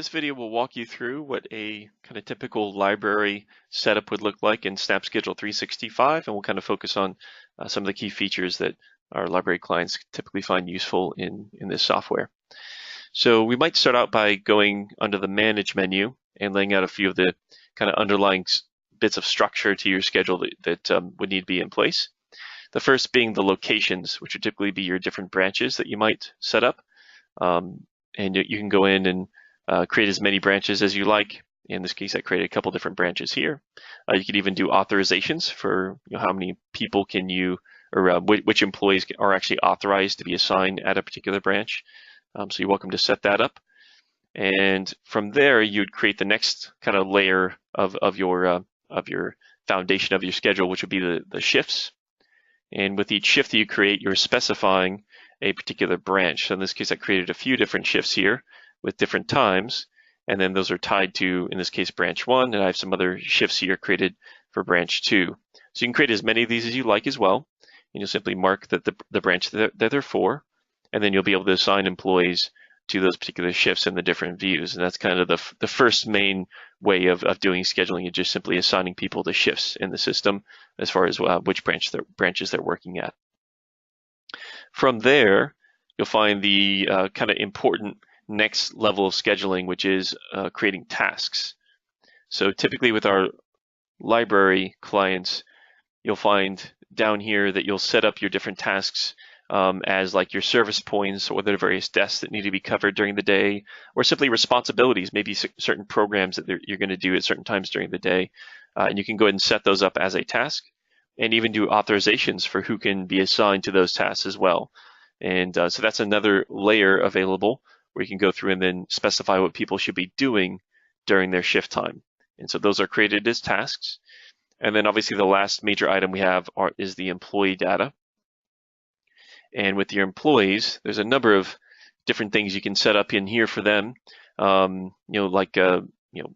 This video will walk you through what a kind of typical library setup would look like in Snap Schedule 365, and we'll kind of focus on some of the key features that our library clients typically find useful in this software. So we might start out by going under the Manage menu and laying out a few of the kind of underlying bits of structure to your schedule that would need to be in place. The first being the locations, which would typically be your different branches that you might set up. And you can go in and create as many branches as you like. In this case, I created a couple different branches here. You could even do authorizations for how many people can you, or which employees are actually authorized to be assigned at a particular branch. So you're welcome to set that up. And from there, you'd create the next kind of layer of your foundation of your schedule, which would be the shifts. And with each shift that you create, you're specifying a particular branch. So in this case, I created a few different shifts here with different times, and then those are tied to, in this case, branch 1, and I have some other shifts here created for branch 2. So you can create as many of these as you like as well, and you'll simply mark that the branch that they're for, and then you'll be able to assign employees to those particular shifts in the different views. And that's kind of the first main way of doing scheduling, is just simply assigning people to shifts in the system as far as which branches they're working at. From there, you'll find the kind of important next level of scheduling, which is creating tasks. So typically with our library clients, you'll find down here that you'll set up your different tasks as like your service points, or the various desks that need to be covered during the day, or simply responsibilities, maybe certain programs that you're going to do at certain times during the day. And you can go ahead and set those up as a task, and even do authorizations for who can be assigned to those tasks as well. And so that's another layer available where you can go through and then specify what people should be doing during their shift time. And so those are created as tasks. And then obviously the last major item we have is the employee data. And with your employees, there's a number of different things you can set up in here for them, like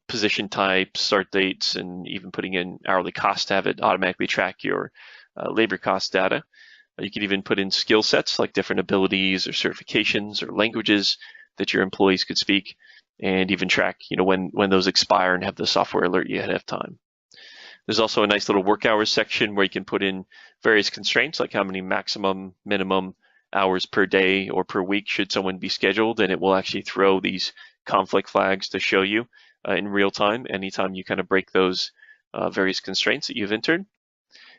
position types, start dates, and even putting in hourly cost to have it automatically track your labor cost data. You can even put in skill sets like different abilities or certifications or languages that your employees could speak, and even track when those expire and have the software alert you ahead of time. There's also a nice little work hours section where you can put in various constraints, like how many maximum, minimum hours per day or per week should someone be scheduled, and it will actually throw these conflict flags to show you in real time anytime you kind of break those various constraints that you've entered.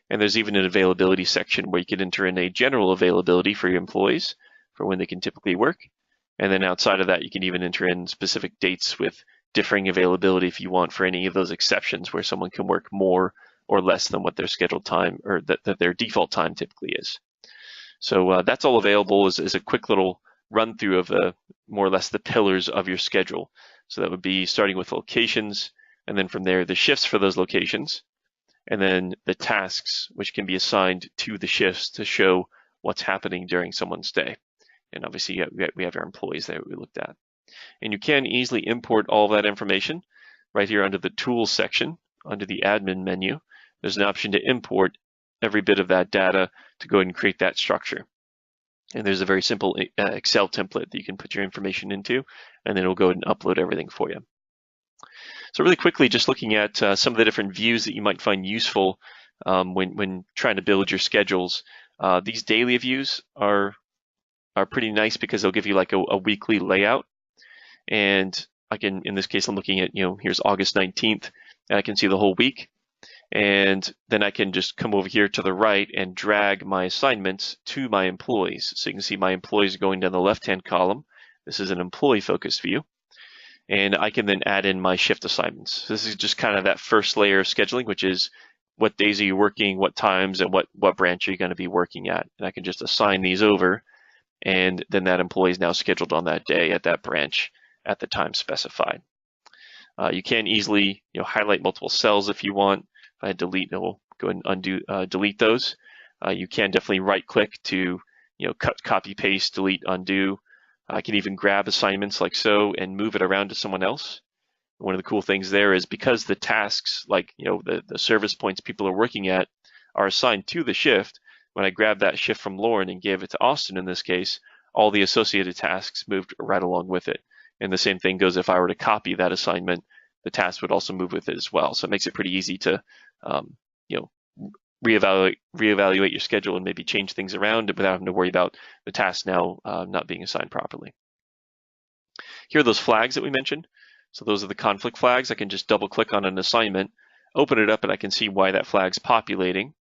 And there's even an availability section where you can enter in a general availability for your employees for when they can typically work. And then outside of that, you can even enter in specific dates with differing availability if you want for any of those exceptions where someone can work more or less than what their scheduled time, or that their default time typically is. So that's all available as a quick little run through of more or less the pillars of your schedule. So that would be starting with locations, and then from there the shifts for those locations, and then the tasks which can be assigned to the shifts to show what's happening during someone's day. And obviously we have our employees there we looked at. And you can easily import all of that information right here under the Tools section, under the Admin menu. There's an option to import every bit of that data to go ahead and create that structure. And there's a very simple Excel template that you can put your information into, and then it'll go ahead and upload everything for you. So really quickly, just looking at some of the different views that you might find useful when trying to build your schedules. These daily views are pretty nice because they'll give you like a weekly layout. And I can, in this case, I'm looking at, here's August 19th, and I can see the whole week. And then I can just come over here to the right and drag my assignments to my employees. So you can see my employees going down the left-hand column. This is an employee-focused view. And I can then add in my shift assignments. So this is just kind of that first layer of scheduling, which is what days are you working, what times, and what branch are you going to be working at. And I can just assign these over, and then that employee is now scheduled on that day at that branch at the time specified. You can easily highlight multiple cells if you want. If I delete, it will go ahead and delete those. You can definitely right-click to cut, copy, paste, delete, undo. I can even grab assignments like so and move it around to someone else. One of the cool things there is because the tasks, like the service points people are working at, are assigned to the shift. When I grab that shift from Lauren and gave it to Austin in this case, all the associated tasks moved right along with it. And the same thing goes if I were to copy that assignment, the task would also move with it as well. So it makes it pretty easy to, you know, reevaluate your schedule and maybe change things around without having to worry about the task now not being assigned properly. Here are those flags that we mentioned. So those are the conflict flags. I can just double click on an assignment, open it up, and I can see why that flag's populating.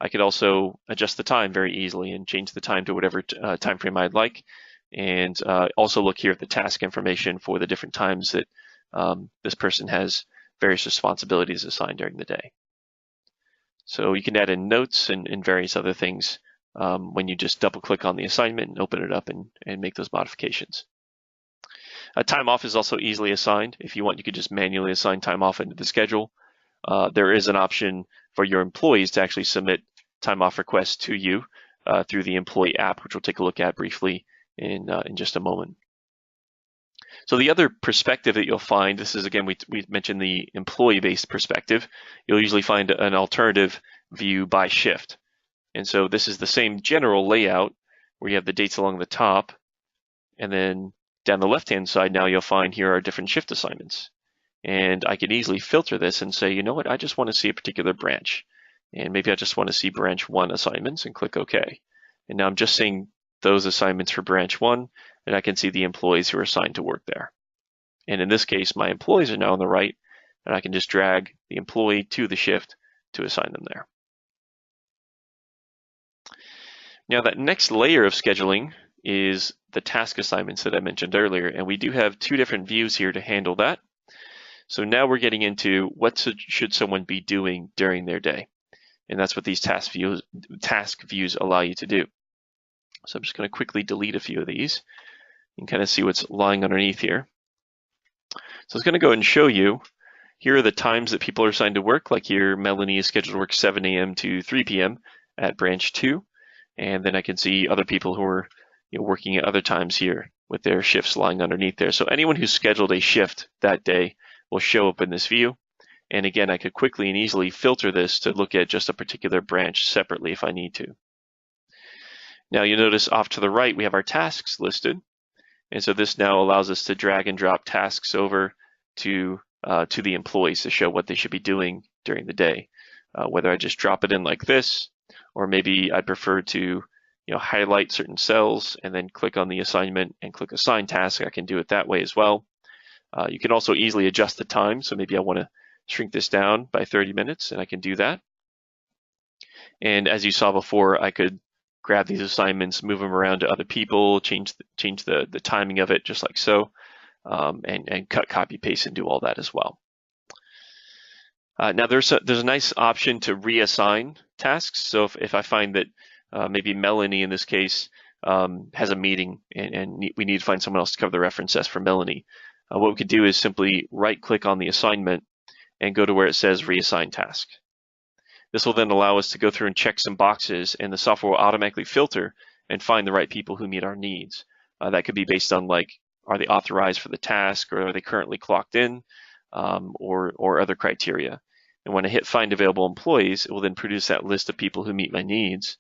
I could also adjust the time very easily and change the time to whatever time frame I'd like. And also look here at the task information for the different times that this person has various responsibilities assigned during the day. So you can add in notes and various other things when you just double click on the assignment and open it up and make those modifications. Time off is also easily assigned. If you want, you could just manually assign time off into the schedule. There is an option for your employees to actually submit time off requests to you through the employee app, which we'll take a look at briefly in just a moment. So the other perspective that you'll find, this is again, we mentioned the employee-based perspective. You'll usually find an alternative view by shift. And so this is the same general layout where you have the dates along the top, and then down the left-hand side now you'll find here are different shift assignments. And I can easily filter this and say, you know what, I just want to see a particular branch. And maybe I just want to see branch 1 assignments and click OK. And now I'm just seeing those assignments for branch 1, and I can see the employees who are assigned to work there. And in this case, my employees are now on the right, and I can just drag the employee to the shift to assign them there. Now that next layer of scheduling is the task assignments that I mentioned earlier, and we do have 2 different views here to handle that. So now we're getting into what should someone be doing during their day. And that's what these task views allow you to do. So I'm just going to quickly delete a few of these and kind of see what's lying underneath here. So it's going to go and show you, here are the times that people are assigned to work. Like here, Melanie is scheduled to work 7 a.m. to 3 p.m. at branch 2. And then I can see other people who are working at other times here with their shifts lying underneath there. So anyone who's scheduled a shift that day will show up in this view. And again, I could quickly and easily filter this to look at just a particular branch separately if I need to. Now you'll notice off to the right, we have our tasks listed. And so this now allows us to drag and drop tasks over to the employees to show what they should be doing during the day. Whether I just drop it in like this, or maybe I'd prefer to highlight certain cells and then click on the assignment and click assign task. I can do it that way as well. You can also easily adjust the time. So maybe I want to shrink this down by 30 minutes, and I can do that. And as you saw before, I could grab these assignments, move them around to other people, change the timing of it just like so, and cut, copy, paste, and do all that as well. Now there's a nice option to reassign tasks. So if I find that maybe Melanie in this case has a meeting and we need to find someone else to cover the reference desk for Melanie, what we could do is simply right-click on the assignment and go to where it says reassign task. This will then allow us to go through and check some boxes, and the software will automatically filter and find the right people who meet our needs. That could be based on like, are they authorized for the task, or are they currently clocked in, or other criteria. And when I hit find available employees, it will then produce that list of people who meet my needs.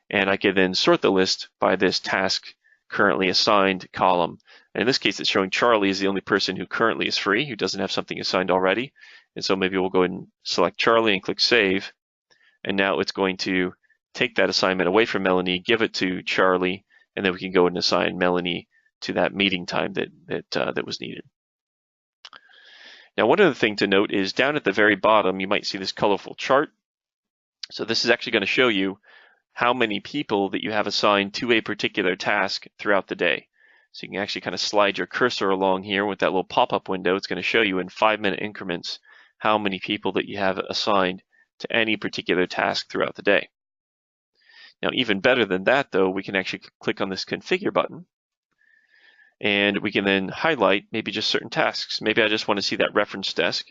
And I can then sort the list by this task currently assigned column. And in this case, it's showing Charlie is the only person who currently is free, who doesn't have something assigned already. And so maybe we'll go ahead and select Charlie and click Save. And now it's going to take that assignment away from Melanie, give it to Charlie, and then we can go ahead and assign Melanie to that meeting time that was needed. Now, one other thing to note is down at the very bottom, you might see this colorful chart. So this is actually going to show you how many people that you have assigned to a particular task throughout the day. So you can actually kind of slide your cursor along here with that little pop-up window. It's going to show you in 5-minute increments how many people that you have assigned to any particular task throughout the day. Now, even better than that, though, we can actually click on this configure button, and we can then highlight maybe just certain tasks. Maybe I just want to see that reference desk,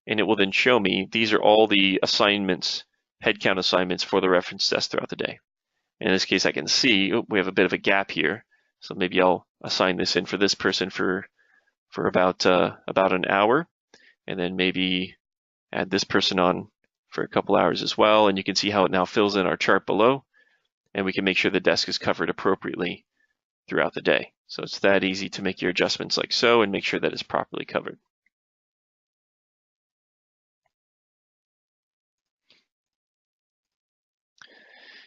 and it will then show me these are all the assignments, headcount assignments for the reference desk throughout the day. In this case, I can see we have a bit of a gap here, so maybe I'll assign this in for this person for about an hour, and then maybe add this person on for a couple hours as well. And you can see how it now fills in our chart below, and we can make sure the desk is covered appropriately throughout the day. So it's that easy to make your adjustments like so and make sure that it's properly covered.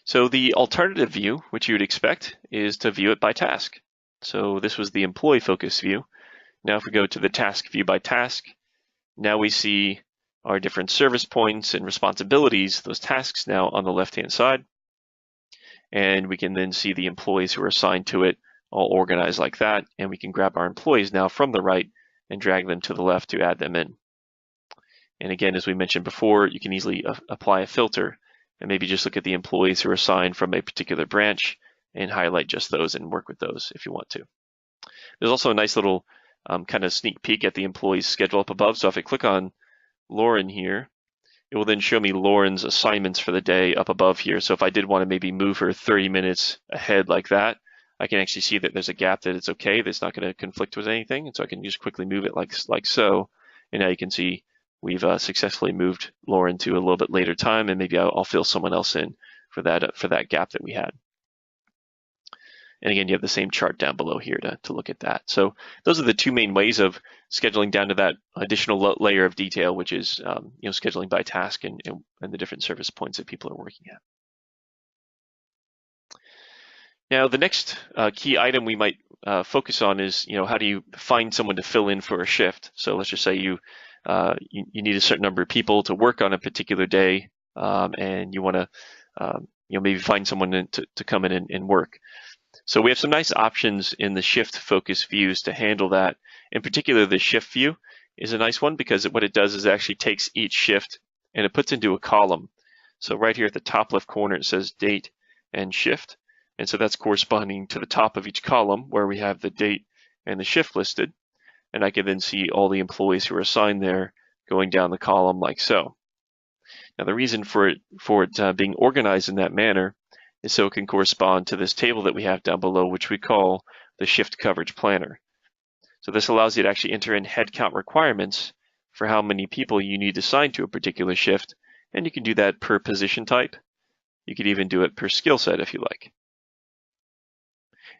So the alternative view, which you would expect, is to view it by task. So this was the employee focus view. Now if we go to the task view by task, now we see our different service points and responsibilities, those tasks now on the left-hand side. And we can then see the employees who are assigned to it all organized like that. And we can grab our employees now from the right and drag them to the left to add them in. And again, as we mentioned before, you can easily apply a filter and maybe just look at the employees who are assigned from a particular branch and highlight just those and work with those if you want to. There's also a nice little kind of sneak peek at the employee's schedule up above. So if I click on Lauren here, it will then show me Lauren's assignments for the day up above here. So if I did want to maybe move her 30 minutes ahead like that, I can actually see that there's a gap that it's okay, that's not going to conflict with anything. And so I can just quickly move it like so. And now you can see we've successfully moved Lauren to a little bit later time, and maybe I'll fill someone else in for that gap that we had. And again, you have the same chart down below here to look at that. So those are the two main ways of scheduling down to that additional layer of detail, which is scheduling by task and the different service points that people are working at. Now, the next key item we might focus on is, how do you find someone to fill in for a shift? So let's just say you need a certain number of people to work on a particular day, and you want to maybe find someone to come in and work. So we have some nice options in the shift focus views to handle that. In particular, the shift view is a nice one because what it does is it actually takes each shift and it puts into a column. So right here at the top left corner, it says date and shift. And so that's corresponding to the top of each column where we have the date and the shift listed. And I can then see all the employees who are assigned there going down the column like so. Now the reason for it being organized in that manner is so it can correspond to this table that we have down below, which we call the shift coverage planner. So this allows you to actually enter in headcount requirements for how many people you need assigned to a particular shift. And you can do that per position type. You could even do it per skill set if you like.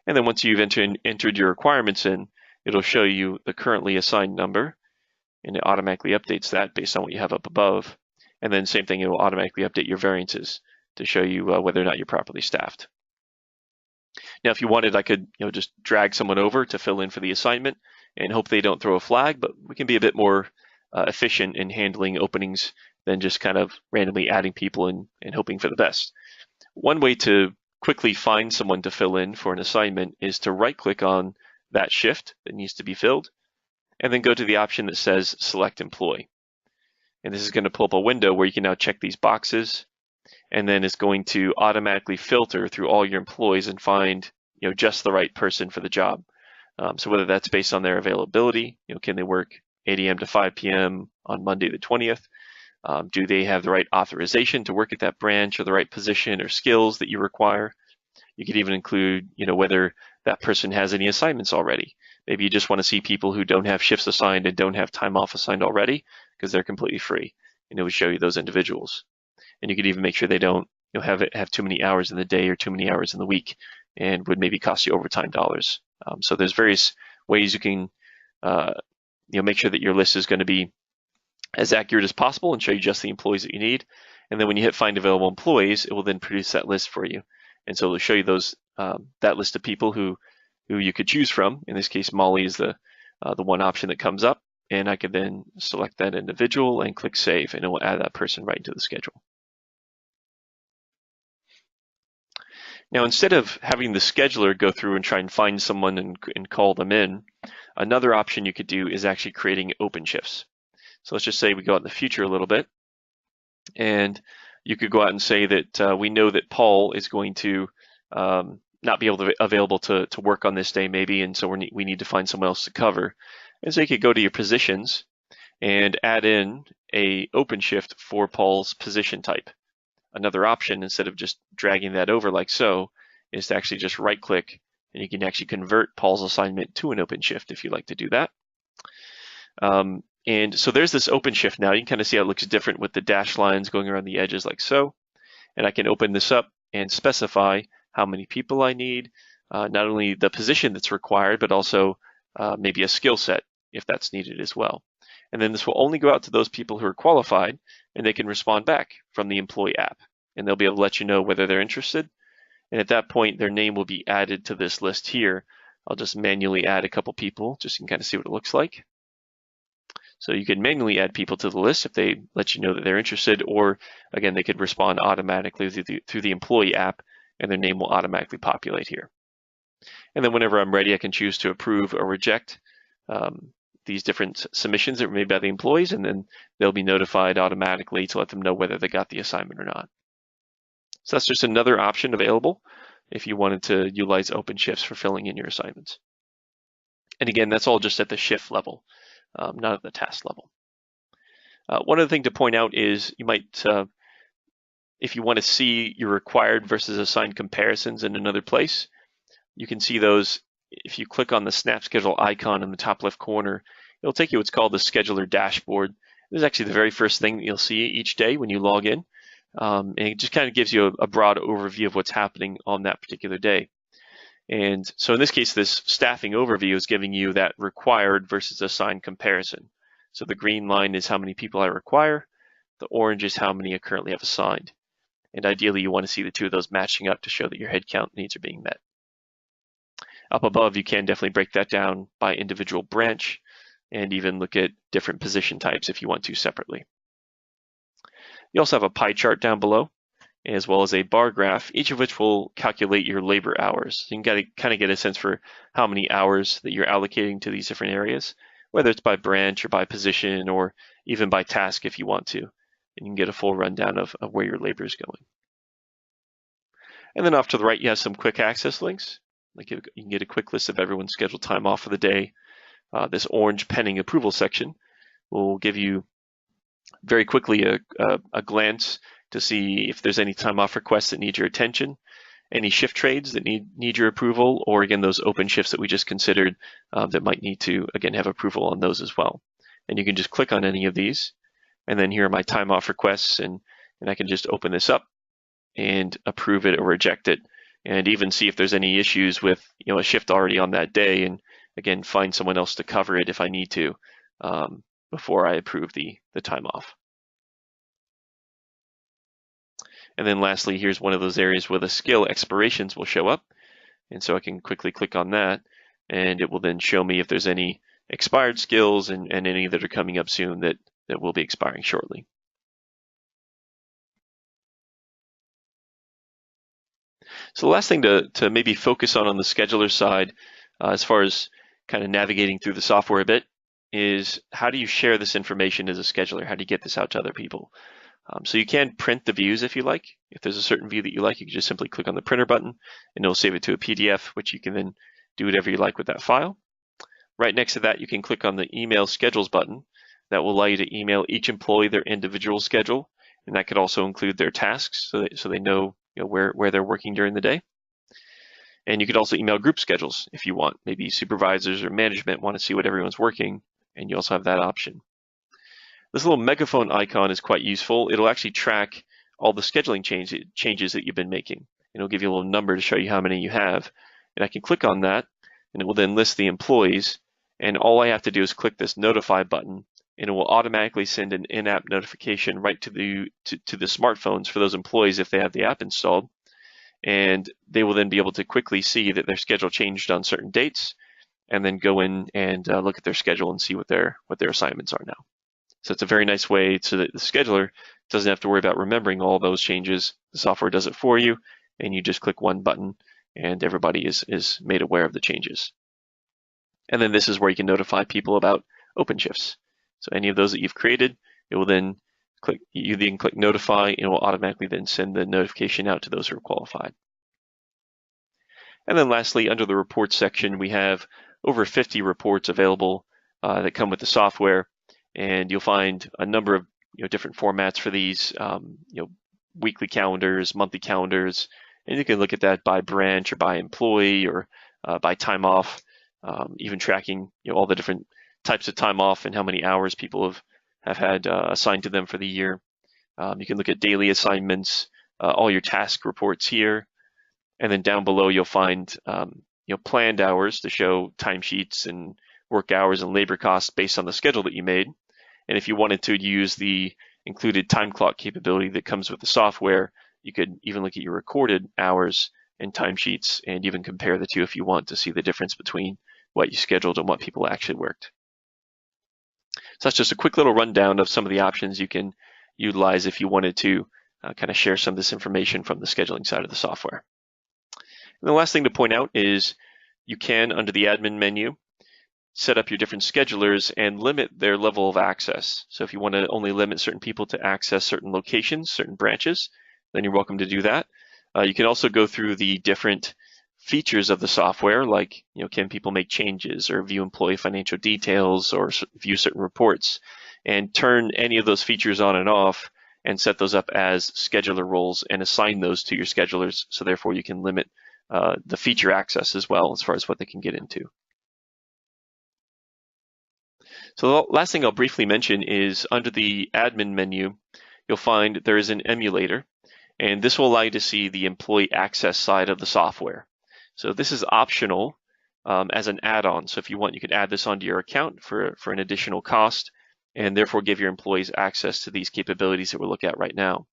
And then once you've entered your requirements in, it'll show you the currently assigned number, and it automatically updates that based on what you have up above. And then same thing, it will automatically update your variances to show you whether or not you're properly staffed. Now, if you wanted, I could just drag someone over to fill in for the assignment and hope they don't throw a flag, but we can be a bit more efficient in handling openings than just kind of randomly adding people and hoping for the best. One way to quickly find someone to fill in for an assignment is to right-click on that shift that needs to be filled, and then go to the option that says Select Employee. And this is going to pull up a window where you can now check these boxes, and then it's going to automatically filter through all your employees and find just the right person for the job. So whether that's based on their availability, can they work 8 a.m. to 5 p.m. on Monday the 20th? Do they have the right authorization to work at that branch or the right position or skills that you require? You could even include, whether that person has any assignments already. Maybe you just want to see people who don't have shifts assigned and don't have time off assigned already because they're completely free. And it would show you those individuals. And you could even make sure they don't have too many hours in the day or too many hours in the week and would maybe cost you overtime dollars. So there's various ways you can make sure that your list is going to be as accurate as possible and show you just the employees that you need. And then when you hit Find Available Employees, it will then produce that list for you. And so it'll show you those that list of people who you could choose from. In this case, Molly is the one option that comes up. And I could then select that individual and click Save, and it will add that person right into the schedule. Now, instead of having the scheduler go through and try and find someone and call them in, another option you could do is actually creating open shifts. So let's just say we go out in the future a little bit, and you could go out and say that we know that Paul is going to not be available to work on this day maybe, and so we need to find someone else to cover. And so you could go to your positions and add in a open shift for Paul's position type. Another option, instead of just dragging that over like so, is to actually just right click, and you can actually convert Paul's assignment to an open shift if you like to do that. And so there's this open shift now. You can kind of see how it looks different with the dashed lines going around the edges like so. And I can open this up and specify how many people I need, not only the position that's required, but also maybe a skill set if that's needed as well. And then this will only go out to those people who are qualified, and they can respond back from the employee app. And they'll be able to let you know whether they're interested. And at that point, their name will be added to this list here. I'll just manually add a couple people just so you can kind of see what it looks like. So you can manually add people to the list if they let you know that they're interested, or again, they could respond automatically through the employee app, and their name will automatically populate here. And then whenever I'm ready, I can choose to approve or reject these different submissions that were made by the employees, and then they'll be notified automatically to let them know whether they got the assignment or not. So that's just another option available if you wanted to utilize OpenShifts for filling in your assignments. And again, that's all just at the shift level, not at the task level. One other thing to point out is you might, if you want to see your required versus assigned comparisons in another place, you can see those if you click on the Snap Schedule icon in the top left corner. It'll take you what's called the Scheduler dashboard. This is actually the very first thing that you'll see each day when you log in. And it just kind of gives you a broad overview of what's happening on that particular day. And so in this case, this staffing overview is giving you that required versus assigned comparison. So the green line is how many people I require. The orange is how many I currently have assigned. And ideally, you want to see the two of those matching up to show that your headcount needs are being met. Up above, you can definitely break that down by individual branch and even look at different position types if you want to separately. You also have a pie chart down below, as well as a bar graph, each of which will calculate your labor hours. So you can kind of get a sense for how many hours that you're allocating to these different areas, whether it's by branch or by position or even by task if you want to. And you can get a full rundown of where your labor is going. And then off to the right, you have some quick access links. Like you can get a quick list of everyone's scheduled time off for the day. This orange pending approval section will give you very quickly a glance to see if there's any time off requests that need your attention, any shift trades that need your approval, or again, those open shifts that we just considered that might need to, again, have approval on those as well. And you can just click on any of these. And then here are my time off requests, and I can just open this up and approve it or reject it, and even see if there's any issues with a shift already on that day, and again, find someone else to cover it if I need to before I approve the time off. And then lastly, here's one of those areas where the skill expirations will show up. And so I can quickly click on that, and it will then show me if there's any expired skills and any that are coming up soon that will be expiring shortly. So the last thing to maybe focus on the scheduler side, as far as kind of navigating through the software a bit, is how do you share this information as a scheduler? How do you get this out to other people? So you can print the views if you like. If there's a certain view that you like, you can just simply click on the printer button and it'll save it to a PDF, which you can then do whatever you like with that file. Right next to that, you can click on the email schedules button. That will allow you to email each employee their individual schedule, and that could also include their tasks so they know, where they're working during the day. And you could also email group schedules if you want. Maybe supervisors or management want to see what everyone's working, and you also have that option. This little megaphone icon is quite useful. It'll actually track all the scheduling changes that you've been making. And it'll give you a little number to show you how many you have. And I can click on that, and it will then list the employees. And all I have to do is click this notify button, and it will automatically send an in-app notification right to the smartphones for those employees if they have the app installed. And they will then be able to quickly see that their schedule changed on certain dates, and then go in and look at their schedule and see what their assignments are now. So it's a very nice way so that the scheduler doesn't have to worry about remembering all those changes. The software does it for you, and you just click one button, and everybody is made aware of the changes. And then this is where you can notify people about open shifts. So any of those that you've created, it will then click notify, and it will automatically then send the notification out to those who are qualified. And then lastly, under the reports section, we have over 50 reports available that come with the software. And you'll find a number of different formats for these, weekly calendars, monthly calendars, and you can look at that by branch or by employee or by time off, even tracking all the different types of time off and how many hours people have had assigned to them for the year. You can look at daily assignments, all your task reports here, And then down below, you'll find planned hours to show timesheets and work hours and labor costs based on the schedule that you made. And if you wanted to use the included time clock capability that comes with the software, you could even look at your recorded hours and timesheets and even compare the two if you want to see the difference between what you scheduled and what people actually worked. So that's just a quick little rundown of some of the options you can utilize if you wanted to kind of share some of this information from the scheduling side of the software. And the last thing to point out is you can, under the admin menu, set up your different schedulers and limit their level of access. So if you want to only limit certain people to access certain locations, certain branches, then you're welcome to do that. You can also go through the different features of the software, like can people make changes or view employee financial details or view certain reports, and turn any of those features on and off and set those up as scheduler roles and assign those to your schedulers. So therefore you can limit the feature access as well as far as what they can get into. So the last thing I'll briefly mention is under the admin menu, you'll find there is an emulator, and this will allow you to see the employee access side of the software. So this is optional as an add-on. So if you want, you can add this onto your account for an additional cost, and therefore give your employees access to these capabilities that we'll look at right now.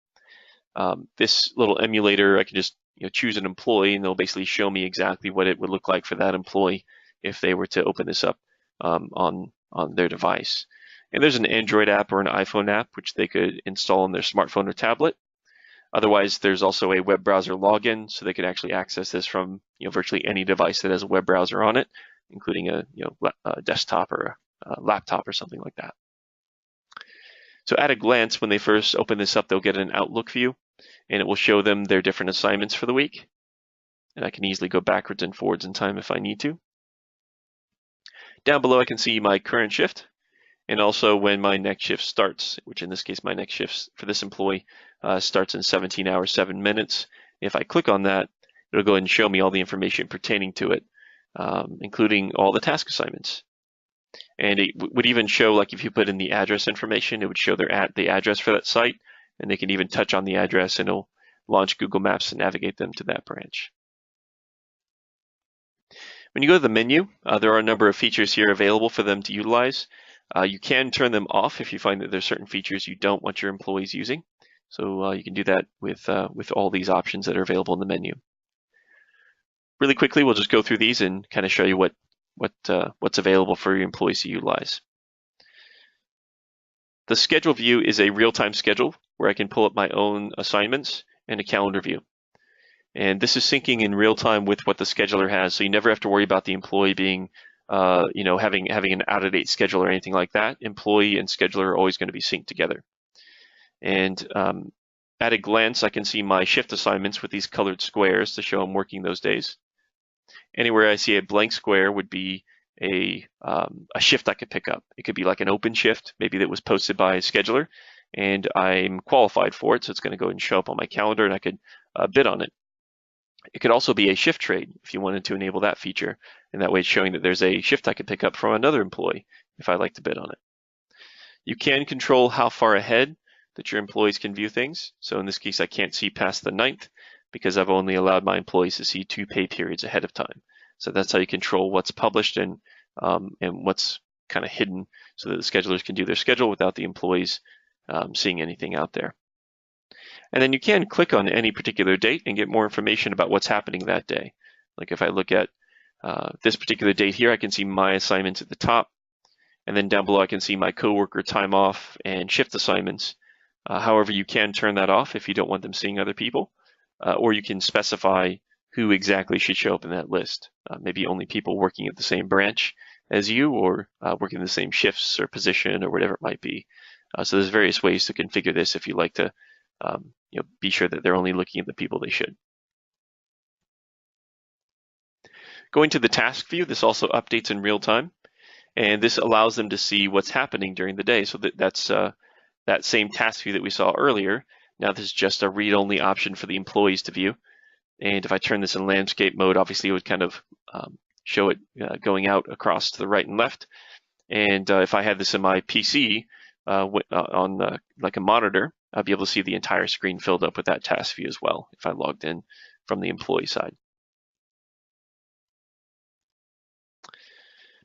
This little emulator, I can just choose an employee, and they'll basically show me exactly what it would look like for that employee if they were to open this up on their device. And there's an Android app or an iPhone app which they could install on their smartphone or tablet. Otherwise, there's also a web browser login, so they could actually access this from virtually any device that has a web browser on it, including a desktop or a laptop or something like that. So at a glance, when they first open this up, they'll get an Outlook view, and it will show them their different assignments for the week. And I can easily go backwards and forwards in time if I need to. Down below, I can see my current shift and also when my next shift starts, which in this case, my next shift for this employee starts in 17 hours, 7 minutes. If I click on that, it'll go ahead and show me all the information pertaining to it, including all the task assignments. And it would even show, like if you put in the address information, it would show the address for that site, and they can even touch on the address and it'll launch Google Maps to navigate them to that branch. When you go to the menu, there are a number of features here available for them to utilize. You can turn them off if you find that there's certain features you don't want your employees using. So you can do that with all these options that are available in the menu. Really quickly, we'll just go through these and kind of show you what's available for your employees to utilize. The schedule view is a real-time schedule where I can pull up my own assignments and a calendar view. And this is syncing in real time with what the scheduler has, so you never have to worry about the employee being, having an out-of-date schedule or anything like that. Employee and scheduler are always going to be synced together. And at a glance, I can see my shift assignments with these colored squares to show I'm working those days. Anywhere I see a blank square would be a shift I could pick up. It could be like an open shift, maybe that was posted by a scheduler, and I'm qualified for it, so it's going to go ahead and show up on my calendar, and I could bid on it. It could also be a shift trade if you wanted to enable that feature, and that way it's showing that there's a shift I could pick up from another employee if I'd like to bid on it. You can control how far ahead that your employees can view things. So in this case, I can't see past the 9th because I've only allowed my employees to see 2 pay periods ahead of time. So that's how you control what's published and what's kind of hidden so that the schedulers can do their schedule without the employees seeing anything out there. And then you can click on any particular date and get more information about what's happening that day. Like if I look at this particular date here, I can see my assignments at the top. And then down below, I can see my coworker time off and shift assignments. However, you can turn that off if you don't want them seeing other people, or you can specify who exactly should show up in that list. Maybe only people working at the same branch as you, or working the same shifts or position or whatever it might be. So there's various ways to configure this if you like to be sure that they're only looking at the people they should. Going to the task view, this also updates in real time, and this allows them to see what's happening during the day. So that's that same task view that we saw earlier. Now this is just a read-only option for the employees to view. And if I turn this in landscape mode, obviously it would kind of show it going out across to the right and left. And if I had this in my PC on like a monitor, I'd be able to see the entire screen filled up with that task view as well if I logged in from the employee side.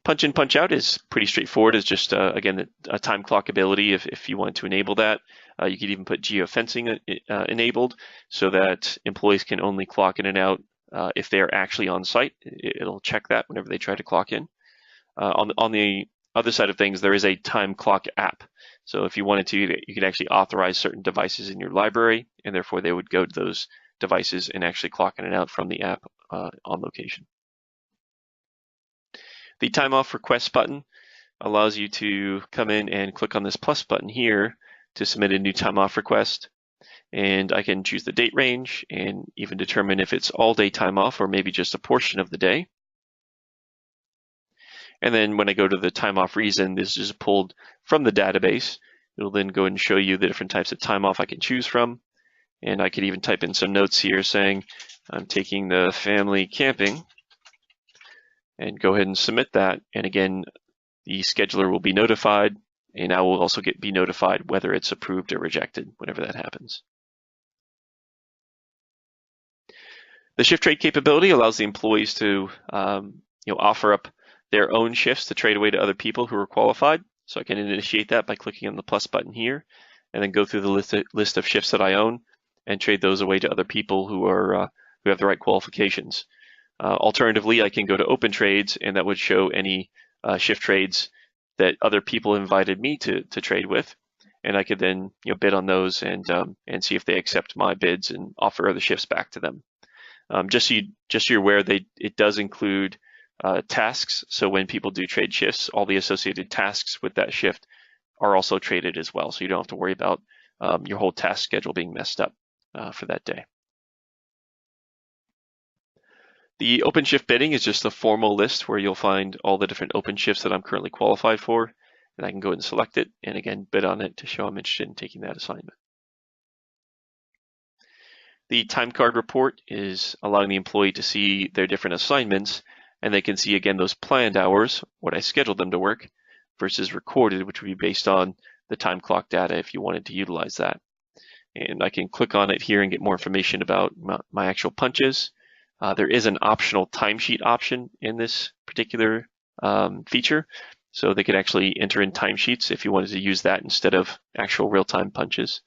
Punch in, punch out is pretty straightforward. It's just, again, a time clock ability if you want to enable that. You could even put geofencing enabled so that employees can only clock in and out if they're actually on site. It'll check that whenever they try to clock in. On the other side of things, there is a time clock app. So if you wanted to, you could actually authorize certain devices in your library, and therefore they would go to those devices and actually clock in and out from the app on location. The time off request button allows you to come in and click on this plus button here to submit a new time off request. And I can choose the date range and even determine if it's all day time off or maybe just a portion of the day. And then when I go to the time off reason, this is pulled from the database. It'll then go and show you the different types of time off I can choose from. And I could even type in some notes here saying, I'm taking the family camping, and go ahead and submit that. And again, the scheduler will be notified, and I will also be notified whether it's approved or rejected whenever that happens. The shift trade capability allows the employees to offer up their own shifts to trade away to other people who are qualified. So I can initiate that by clicking on the plus button here, and then go through the list of shifts that I own and trade those away to other people who have the right qualifications. Alternatively, I can go to open trades, and that would show any shift trades that other people invited me to trade with, and I could then bid on those and see if they accept my bids and offer the shifts back to them. Just so you're aware, it does include tasks. So when people do trade shifts, all the associated tasks with that shift are also traded as well. So you don't have to worry about your whole task schedule being messed up for that day. The open shift bidding is just a formal list where you'll find all the different open shifts that I'm currently qualified for, and I can go ahead and select it and again bid on it to show I'm interested in taking that assignment. The time card report is allowing the employee to see their different assignments, and they can see again those planned hours, what I scheduled them to work, versus recorded, which would be based on the time clock data if you wanted to utilize that. And I can click on it here and get more information about my actual punches. There is an optional timesheet option in this particular feature, so they could actually enter in timesheets if you wanted to use that instead of actual real-time punches.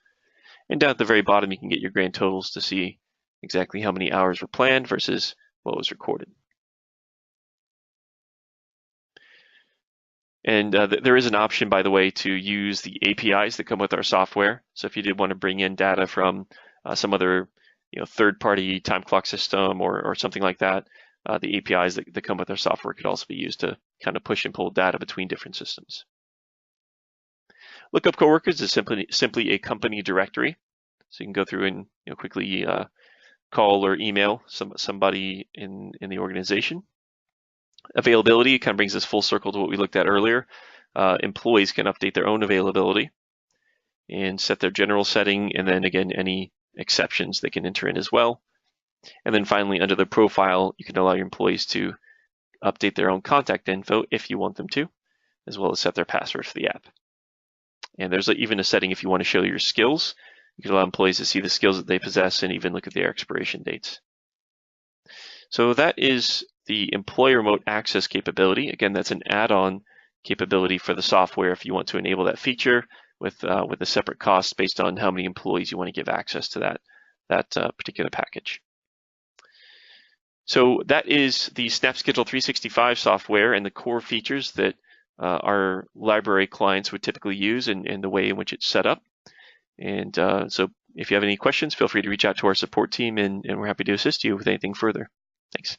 And down at the very bottom, you can get your grand totals to see exactly how many hours were planned versus what was recorded. And there is an option, by the way, to use the APIs that come with our software. So if you did want to bring in data from some other third-party time clock system or something like that, the APIs that come with our software could also be used to kind of push and pull data between different systems. Lookup coworkers is simply a company directory. So you can go through and quickly call or email somebody in the organization. Availability kind of brings us full circle to what we looked at earlier. Employees can update their own availability and set their general setting, and then again, any exceptions they can enter in as well. And then finally, under the profile, you can allow your employees to update their own contact info if you want them to, as well as set their password for the app. And there's even a setting if you want to show your skills. You can allow employees to see the skills that they possess and even look at their expiration dates. So that is the employee remote access capability. Again, that's an add-on capability for the software if you want to enable that feature with a separate cost based on how many employees you want to give access to that particular package. So that is the SnapSchedule 365 software and the core features that our library clients would typically use and the way in which it's set up. And so if you have any questions, feel free to reach out to our support team, and we're happy to assist you with anything further. Thanks.